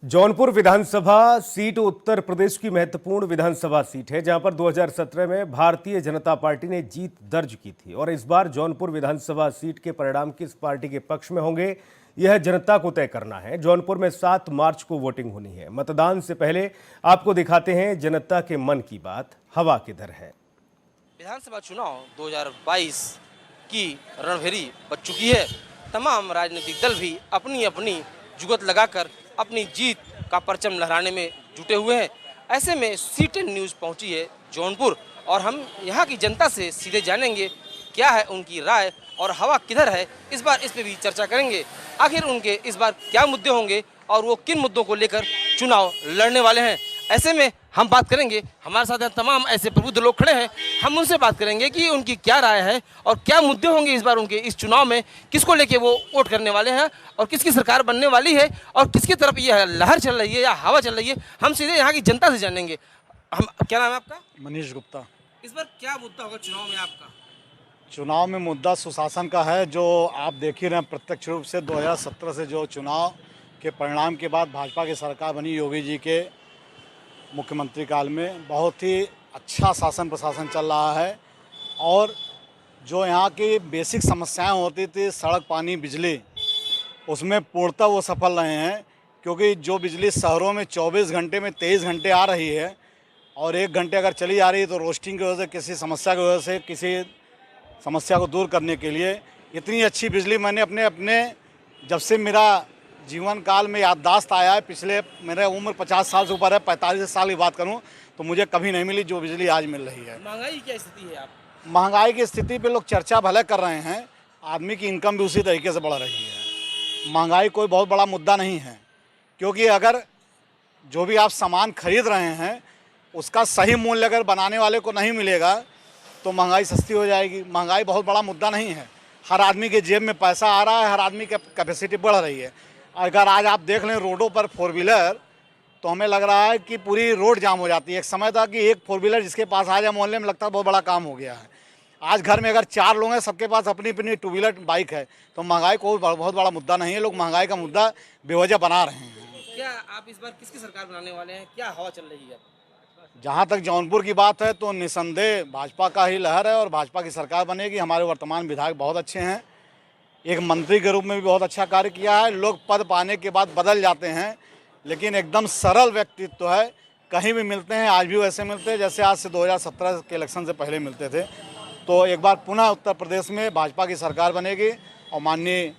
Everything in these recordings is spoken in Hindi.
जौनपुर विधानसभा सीट उत्तर प्रदेश की महत्वपूर्ण विधानसभा सीट है, जहां पर 2017 में भारतीय जनता पार्टी ने जीत दर्ज की थी। और इस बार जौनपुर विधानसभा सीट के परिणाम किस पार्टी के पक्ष में होंगे, यह जनता को तय करना है। जौनपुर में 7 मार्च को वोटिंग होनी है। मतदान से पहले आपको दिखाते हैं जनता के मन की बात हवा किधर है। विधानसभा चुनाव 2022 की रणभेरी बज चुकी है। तमाम राजनीतिक दल भी अपनी अपनी जुगत लगाकर अपनी जीत का परचम लहराने में जुटे हुए हैं। ऐसे में C10 न्यूज़ पहुंची है जौनपुर और हम यहां की जनता से सीधे जानेंगे क्या है उनकी राय और हवा किधर है। इस बार इस पे भी चर्चा करेंगे, आखिर उनके इस बार क्या मुद्दे होंगे और वो किन मुद्दों को लेकर चुनाव लड़ने वाले हैं। ऐसे में हम बात करेंगे, हमारे साथ तमाम ऐसे प्रबुद्ध लोग खड़े हैं, हम उनसे बात करेंगे कि उनकी क्या राय है और क्या मुद्दे होंगे इस बार उनके इस चुनाव में, किसको लेके वो वोट करने वाले हैं और किसकी सरकार बनने वाली है और किसकी तरफ ये लहर चल रही है या हवा चल रही है। हम सीधे यहाँ की जनता से जानेंगे। हम क्या नाम है आपका? मनीष गुप्ता। इस बार क्या मुद्दा होगा चुनाव में आपका? चुनाव में मुद्दा सुशासन का है, जो आप देख ही रहे हैं प्रत्यक्ष रूप से 2017 से जो चुनाव के परिणाम के बाद भाजपा की सरकार बनी योगी जी के मुख्यमंत्री काल में बहुत ही अच्छा शासन प्रशासन चल रहा है। और जो यहाँ की बेसिक समस्याएं होती थी, सड़क पानी बिजली, उसमें पूर्णतः वो सफल रहे हैं। क्योंकि जो बिजली शहरों में 24 घंटे में 23 घंटे आ रही है और 1 घंटे अगर चली आ रही है तो रोस्टिंग की वजह से, किसी समस्या की वजह से, किसी समस्या को दूर करने के लिए इतनी अच्छी बिजली मैंने अपने जब से मेरा जीवन काल में याददाश्त आया है, पिछले मेरे उम्र 50 साल से ऊपर है, 45 साल की बात करूं तो मुझे कभी नहीं मिली जो बिजली आज मिल रही है। महंगाई क्या स्थिति है आप? महंगाई की स्थिति पे लोग चर्चा भले कर रहे हैं, आदमी की इनकम भी उसी तरीके से बढ़ रही है। महंगाई कोई बहुत बड़ा मुद्दा नहीं है, क्योंकि अगर जो भी आप सामान खरीद रहे हैं उसका सही मूल्य अगर बनाने वाले को नहीं मिलेगा तो महंगाई सस्ती हो जाएगी। महंगाई बहुत बड़ा मुद्दा नहीं है, हर आदमी के जेब में पैसा आ रहा है, हर आदमी की कैपेसिटी बढ़ रही है। अगर आज आप देख लें रोडों पर 4 व्हीलर तो हमें लग रहा है कि पूरी रोड जाम हो जाती है। एक समय था कि एक 4 व्हीलर जिसके पास आ जाए मोहल्ले में लगता है बहुत बड़ा काम हो गया है। आज घर में अगर 4 लोग हैं, सबके पास अपनी अपनी 2 व्हीलर बाइक है, तो महंगाई कोई बहुत बड़ा मुद्दा नहीं है। लोग महंगाई का मुद्दा बेवजह बना रहे हैं। क्या आप इस बार किसकी सरकार बनाने वाले हैं? क्या हवा चल रही है? जहाँ तक जौनपुर की बात है तो निसंदेह भाजपा का ही लहर है और भाजपा की सरकार बनेगी। हमारे वर्तमान विधायक बहुत अच्छे हैं, एक मंत्री के रूप में भी बहुत अच्छा कार्य किया है। लोग पद पाने के बाद बदल जाते हैं, लेकिन एकदम सरल व्यक्तित्व है, कहीं भी मिलते हैं आज भी वैसे मिलते हैं जैसे आज से 2017 के इलेक्शन से पहले मिलते थे। तो एक बार पुनः उत्तर प्रदेश में भाजपा की सरकार बनेगी और माननीय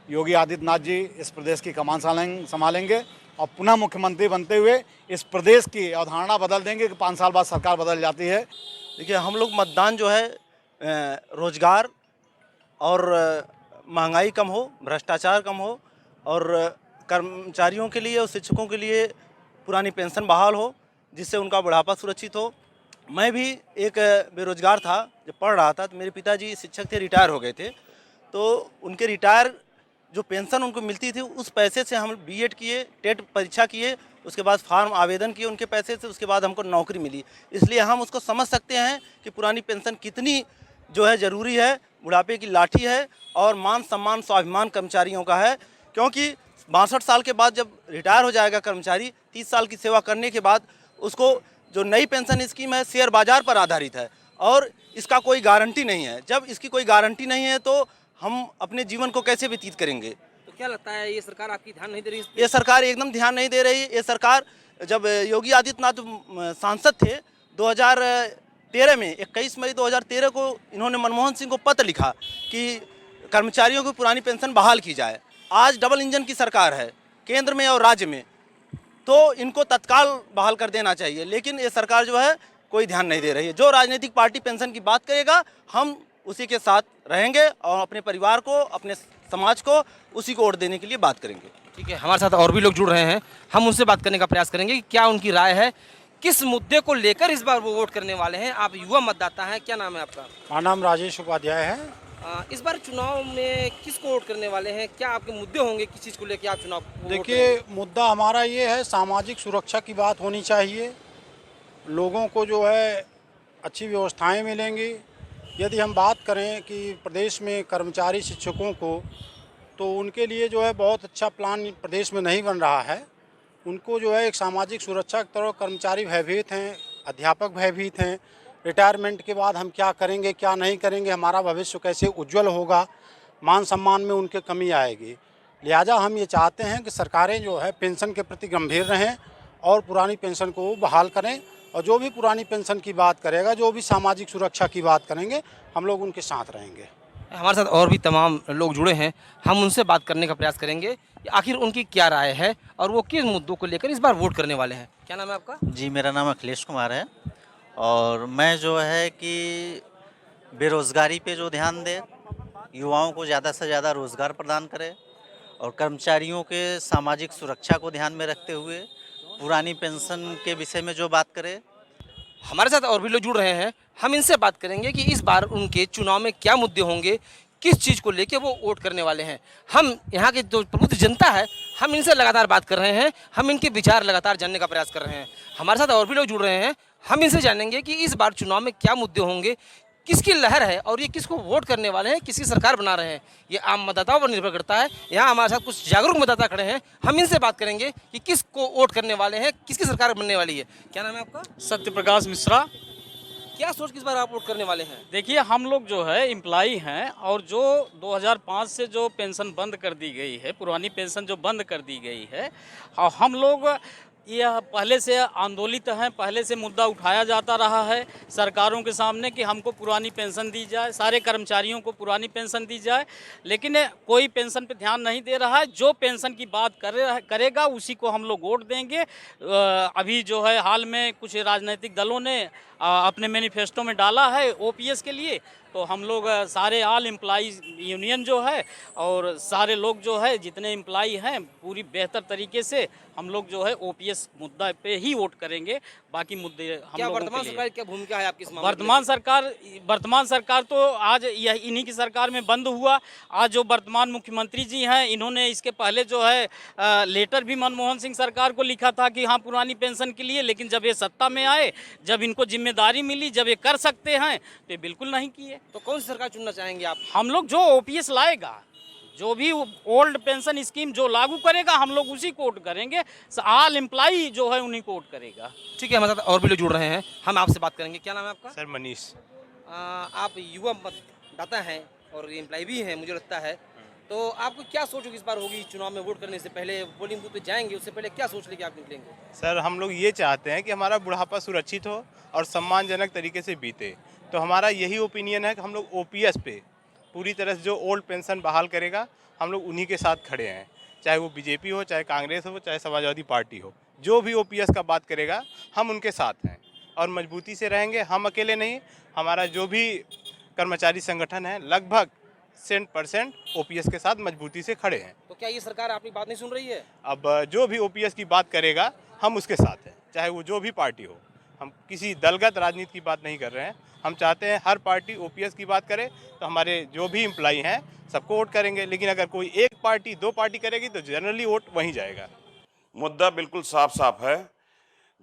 योगी आदित्यनाथ जी इस प्रदेश की कमान संभालेंगे और पुनः मुख्यमंत्री बनते हुए इस प्रदेश की अवधारणा बदल देंगे कि 5 साल बाद सरकार बदल जाती है। देखिए, हम लोग मतदान जो है रोजगार और महंगाई कम हो, भ्रष्टाचार कम हो और कर्मचारियों के लिए और शिक्षकों के लिए पुरानी पेंशन बहाल हो, जिससे उनका बुढ़ापा सुरक्षित हो। मैं भी एक बेरोजगार था, जब पढ़ रहा था तो मेरे पिताजी शिक्षक थे, रिटायर हो गए थे। तो उनके रिटायर जो पेंशन उनको मिलती थी उस पैसे से हम बीएड किए, टेट परीक्षा किए, उसके बाद फार्म आवेदन किए उनके पैसे से, उसके बाद हमको नौकरी मिली। इसलिए हम उसको समझ सकते हैं कि पुरानी पेंशन कितनी जो है ज़रूरी है, बुढ़ापे की लाठी है और मान सम्मान स्वाभिमान कर्मचारियों का है। क्योंकि 62 साल के बाद जब रिटायर हो जाएगा कर्मचारी, 30 साल की सेवा करने के बाद उसको जो नई पेंशन स्कीम है शेयर बाजार पर आधारित है और इसका कोई गारंटी नहीं है। जब इसकी कोई गारंटी नहीं है तो हम अपने जीवन को कैसे व्यतीत करेंगे? तो क्या लगता है ये सरकार आपकी ध्यान नहीं दे रही? ये सरकार एकदम ध्यान नहीं दे रही। ये सरकार, जब योगी आदित्यनाथ सांसद थे 2013 में, 21 मई 2013 को इन्होंने मनमोहन सिंह को पत्र लिखा कि कर्मचारियों की पुरानी पेंशन बहाल की जाए। आज डबल इंजन की सरकार है केंद्र में और राज्य में, तो इनको तत्काल बहाल कर देना चाहिए। लेकिन ये सरकार जो है कोई ध्यान नहीं दे रही है। जो राजनीतिक पार्टी पेंशन की बात करेगा हम उसी के साथ रहेंगे और अपने परिवार को, अपने समाज को उसी को वोट देने के लिए बात करेंगे। ठीक है, हमारे साथ और भी लोग जुड़ रहे हैं, हम उनसे बात करने का प्रयास करेंगे कि क्या उनकी राय है, किस मुद्दे को लेकर इस बार वो वोट करने वाले हैं। आप युवा मतदाता हैं, क्या नाम है आपका? मेरा नाम राजेश उपाध्याय है। इस बार चुनाव में किसको वोट करने वाले हैं? क्या आपके मुद्दे होंगे, किस चीज़ को लेकर आप चुनाव? देखिए, मुद्दा हमारा ये है, सामाजिक सुरक्षा की बात होनी चाहिए। लोगों को जो है अच्छी व्यवस्थाएं मिलेंगी। यदि हम बात करें कि प्रदेश में कर्मचारी शिक्षकों को, तो उनके लिए जो है बहुत अच्छा प्लान प्रदेश में नहीं बन रहा है। उनको जो है एक सामाजिक सुरक्षा की तरह कर्मचारी भयभीत हैं, अध्यापक भयभीत हैं। रिटायरमेंट के बाद हम क्या करेंगे, क्या नहीं करेंगे, हमारा भविष्य कैसे उज्जवल होगा, मान सम्मान में उनके कमी आएगी। लिहाजा हम ये चाहते हैं कि सरकारें जो है पेंशन के प्रति गंभीर रहें और पुरानी पेंशन को बहाल करें, और जो भी पुरानी पेंशन की बात करेगा, जो भी सामाजिक सुरक्षा की बात करेंगे, हम लोग उनके साथ रहेंगे। हमारे साथ और भी तमाम लोग जुड़े हैं, हम उनसे बात करने का प्रयास करेंगे कि आखिर उनकी क्या राय है और वो किस मुद्दों को लेकर इस बार वोट करने वाले हैं। क्या नाम है आपका? जी, मेरा नाम अखिलेश कुमार है और मैं जो है कि बेरोज़गारी पे जो ध्यान दे, युवाओं को ज़्यादा से ज़्यादा रोज़गार प्रदान करे और कर्मचारियों के सामाजिक सुरक्षा को ध्यान में रखते हुए पुरानी पेंशन के विषय में जो बात करे। हमारे साथ और भी लोग जुड़ रहे हैं, हम इनसे बात करेंगे कि इस बार उनके चुनाव में क्या मुद्दे होंगे, किस चीज़ को लेके वो वोट करने वाले हैं। हम यहाँ की जो प्रबुद्ध जनता है, हम इनसे लगातार बात कर रहे हैं, हम इनके विचार लगातार जानने का प्रयास कर रहे हैं। हमारे साथ और भी लोग जुड़ रहे हैं, हम इनसे जानेंगे कि इस बार चुनाव में क्या मुद्दे होंगे, किसकी लहर है और ये किसको वोट करने वाले हैं, किसकी सरकार बना रहे हैं। ये आम मतदाताओं पर निर्भर करता है। यहाँ हमारे साथ कुछ जागरूक मतदाता खड़े हैं, हम इनसे बात करेंगे कि किसको वोट करने वाले हैं, किसकी सरकार बनने वाली है। क्या नाम है आपका? सत्य प्रकाश मिश्रा। क्या सोच किस बार आप वोट करने वाले हैं? देखिए, हम लोग जो है एम्प्लॉई हैं और जो 2005 से जो पेंशन बंद कर दी गई है, पुरानी पेंशन जो बंद कर दी गई है, और हम लोग यह पहले से आंदोलित हैं, पहले से मुद्दा उठाया जाता रहा है सरकारों के सामने कि हमको पुरानी पेंशन दी जाए, सारे कर्मचारियों को पुरानी पेंशन दी जाए, लेकिन कोई पेंशन पे ध्यान नहीं दे रहा है। जो पेंशन की बात करेगा उसी को हम लोग वोट देंगे। अभी जो है हाल में कुछ राजनीतिक दलों ने अपने मैनिफेस्टो में डाला है ओपीएस के लिए, तो हम लोग सारे ऑल एम्प्लॉइज यूनियन जो है और सारे लोग जो है जितने एम्प्लॉई हैं पूरी बेहतर तरीके से हम लोग जो है ओपीएस मुद्दा पे ही वोट करेंगे। बाकी मुद्दे हम क्या लोगों वर्तमान के लिए। सरकार की क्या भूमिका है आपकी इस मामले में? वर्तमान सरकार तो आज यह इन्हीं की सरकार में बंद हुआ। आज जो वर्तमान मुख्यमंत्री जी हैं, इन्होंने इसके पहले जो है लेटर भी मनमोहन सिंह सरकार को लिखा था कि हाँ पुरानी पेंशन के लिए, लेकिन जब ये सत्ता में आए, जब इनको जिम्मेदारी मिली, जब ये कर सकते हैं तो ये बिल्कुल नहीं किए। तो कौन सी सरकार चुनना चाहेंगे आप? हम लोग जो ओपीएस लाएगा, जो भी ओल्ड पेंशन स्कीम जो लागू करेगा, हम लोग उसी को वोट करेंगे। ऑल एम्प्लॉई जो है उन्हीं को वोट करेगा। ठीक है, हमारे साथ और भी लोग जुड़ रहे हैं, हम आपसे बात करेंगे। क्या नाम है आपका? सर मनीष। आप युवा मतदाता हैं और एम्प्लॉय भी हैं मुझे लगता है, तो आपको क्या सोच इस बार होगी चुनाव में वोट करने से पहले? पोलिंग बूथ पे जाएंगे उससे पहले क्या सोच लेके आप निकलेंगे? सर हम लोग ये चाहते हैं कि हमारा बुढ़ापा सुरक्षित हो और सम्मानजनक तरीके से बीते, तो हमारा यही ओपिनियन है कि हम लोग ओपीएस पे पूरी तरह से जो ओल्ड पेंशन बहाल करेगा, हम लोग उन्हीं के साथ खड़े हैं। चाहे वो बीजेपी हो, चाहे कांग्रेस हो, चाहे समाजवादी पार्टी हो, जो भी ओपीएस का बात करेगा हम उनके साथ हैं और मजबूती से रहेंगे। हम अकेले नहीं, हमारा जो भी कर्मचारी संगठन है लगभग 100% ओपीएस के साथ मजबूती से खड़े हैं। तो क्या ये सरकार आपकी बात नहीं सुन रही है? अब जो भी ओपीएस की बात करेगा हम उसके साथ हैं, चाहे वो जो भी पार्टी हो। हम किसी दलगत राजनीति की बात नहीं कर रहे हैं। हम चाहते हैं हर पार्टी ओपीएस की बात करे तो हमारे जो भी एम्प्लॉई हैं सबको वोट करेंगे, लेकिन अगर कोई एक पार्टी दो पार्टी करेगी तो जनरली वोट वहीं जाएगा। मुद्दा बिल्कुल साफ साफ है।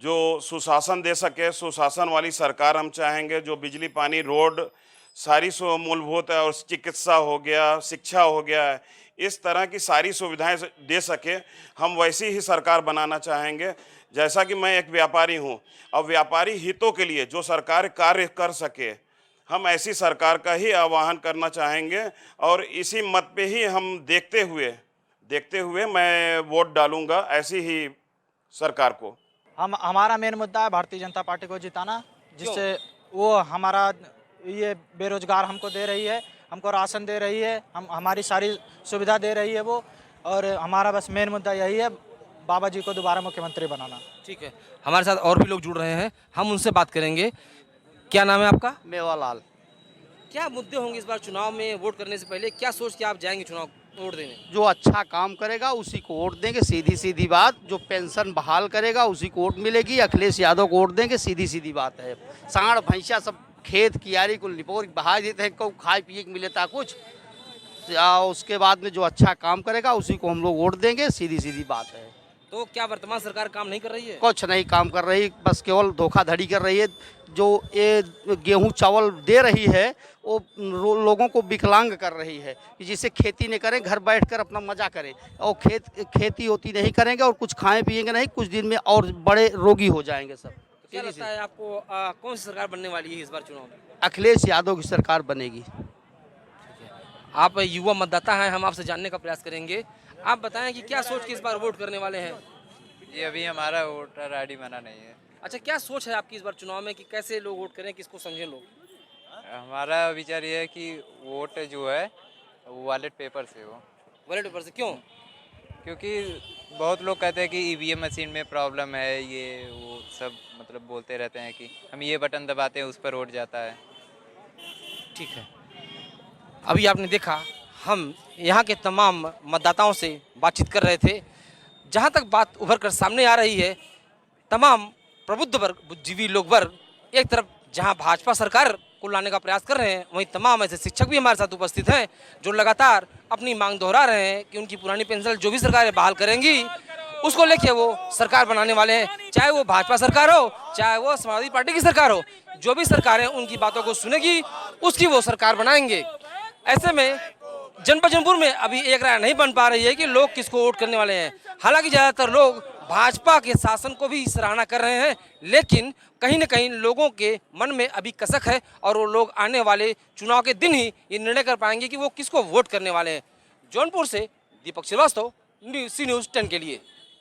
जो सुशासन दे सके, सुशासन वाली सरकार हम चाहेंगे। जो बिजली, पानी, रोड, सारी मूलभूत है, और चिकित्सा हो गया, शिक्षा हो गया, इस तरह की सारी सुविधाएं दे सके, हम वैसी ही सरकार बनाना चाहेंगे। जैसा कि मैं एक व्यापारी हूं, और व्यापारी हितों के लिए जो सरकार कार्य कर सके, हम ऐसी सरकार का ही आह्वान करना चाहेंगे। और इसी मत पे ही हम देखते हुए मैं वोट डालूंगा ऐसी ही सरकार को। हमारा मेन मुद्दा है भारतीय जनता पार्टी को जिताना, जिससे वो हमारा ये बेरोजगार हमको दे रही है, हमको राशन दे रही है, हमारी सारी सुविधा दे रही है वो, और हमारा बस मेन मुद्दा यही है, बाबा जी को दोबारा मुख्यमंत्री बनाना। ठीक है, हमारे साथ और भी लोग जुड़ रहे हैं, हम उनसे बात करेंगे। क्या नाम है आपका? मेवालाल। क्या मुद्दे होंगे इस बार चुनाव में वोट करने से पहले? क्या सोच के आप जाएंगे चुनाव वोट देने? जो अच्छा काम करेगा उसी को वोट देंगे, सीधी सीधी बात। जो पेंशन बहाल करेगा उसी को वोट मिलेगी। अखिलेश यादव को वोट देंगे, सीधी सीधी बात है। सांड भैंसा सब खेत कियारी को निपोर बहा देते हैं, को खाए पिए के मिलेता कुछ। उसके बाद में जो अच्छा काम करेगा उसी को हम लोग वोट देंगे, सीधी सीधी बात है। तो क्या वर्तमान सरकार काम नहीं कर रही है? कुछ नहीं काम कर रही, बस केवल धोखाधड़ी कर रही है। जो ये गेहूं चावल दे रही है वो लोगों को विकलांग कर रही है कि जिससे खेती नहीं करें, घर बैठकर अपना मजा करें, और खेती होती नहीं करेंगे और कुछ खाएं पिएंगे नहीं, कुछ दिन में और बड़े रोगी हो जाएंगे सब। क्या लगता है आपको कौन सी सरकार बनने वाली है इस बार चुनाव में? अखिलेश यादव की सरकार बनेगी। आप युवा मतदाता हैं, हम आपसे जानने का प्रयास करेंगे। आप बताएं कि क्या सोच के इस बार वोट करने वाले हैं? ये अभी हमारा वोटर आईडी बना नहीं है। अच्छा, क्या सोच है आपकी इस बार चुनाव में कि कैसे लोग वोट करें, किसको समझें लोग? हमारा विचार ये है कि वोट जो है वो वॉलेट पेपर से हो। वॉलेट पेपर से क्यों? क्योंकि बहुत लोग कहते हैं कि ईवीएम मशीन में प्रॉब्लम है, ये वो सब मतलब बोलते रहते हैं कि हम ये बटन दबाते हैं उस पर वोट जाता है। ठीक है, अभी आपने देखा हम यहाँ के तमाम मतदाताओं से बातचीत कर रहे थे। जहाँ तक बात उभर कर सामने आ रही है, तमाम प्रबुद्ध वर्ग, बुद्धिजीवी लोग वर्ग एक तरफ जहाँ भाजपा सरकार को लाने का प्रयास कर रहे हैं, वहीं तमाम ऐसे शिक्षक भी हमारे साथ उपस्थित हैं जो लगातार अपनी मांग दोहरा रहे हैं कि उनकी पुरानी पेंशन जो भी सरकारें बहाल करेंगी उसको लेके वो सरकार बनाने वाले हैं। चाहे वो भाजपा सरकार हो, चाहे वो समाजवादी पार्टी की सरकार हो, जो भी सरकारें उनकी बातों को सुनेगी उसकी वो सरकार बनाएंगे। ऐसे में जनपद जौनपुर में अभी एक राय नहीं बन पा रही है कि लोग किसको वोट करने वाले हैं। हालांकि ज़्यादातर लोग भाजपा के शासन को भी सराहना कर रहे हैं, लेकिन कहीं न कहीं लोगों के मन में अभी कसक है और वो लोग आने वाले चुनाव के दिन ही ये निर्णय कर पाएंगे कि वो किसको वोट करने वाले हैं। जौनपुर से दीपक श्रीवास्तव, सी न्यूज़ 10 के लिए।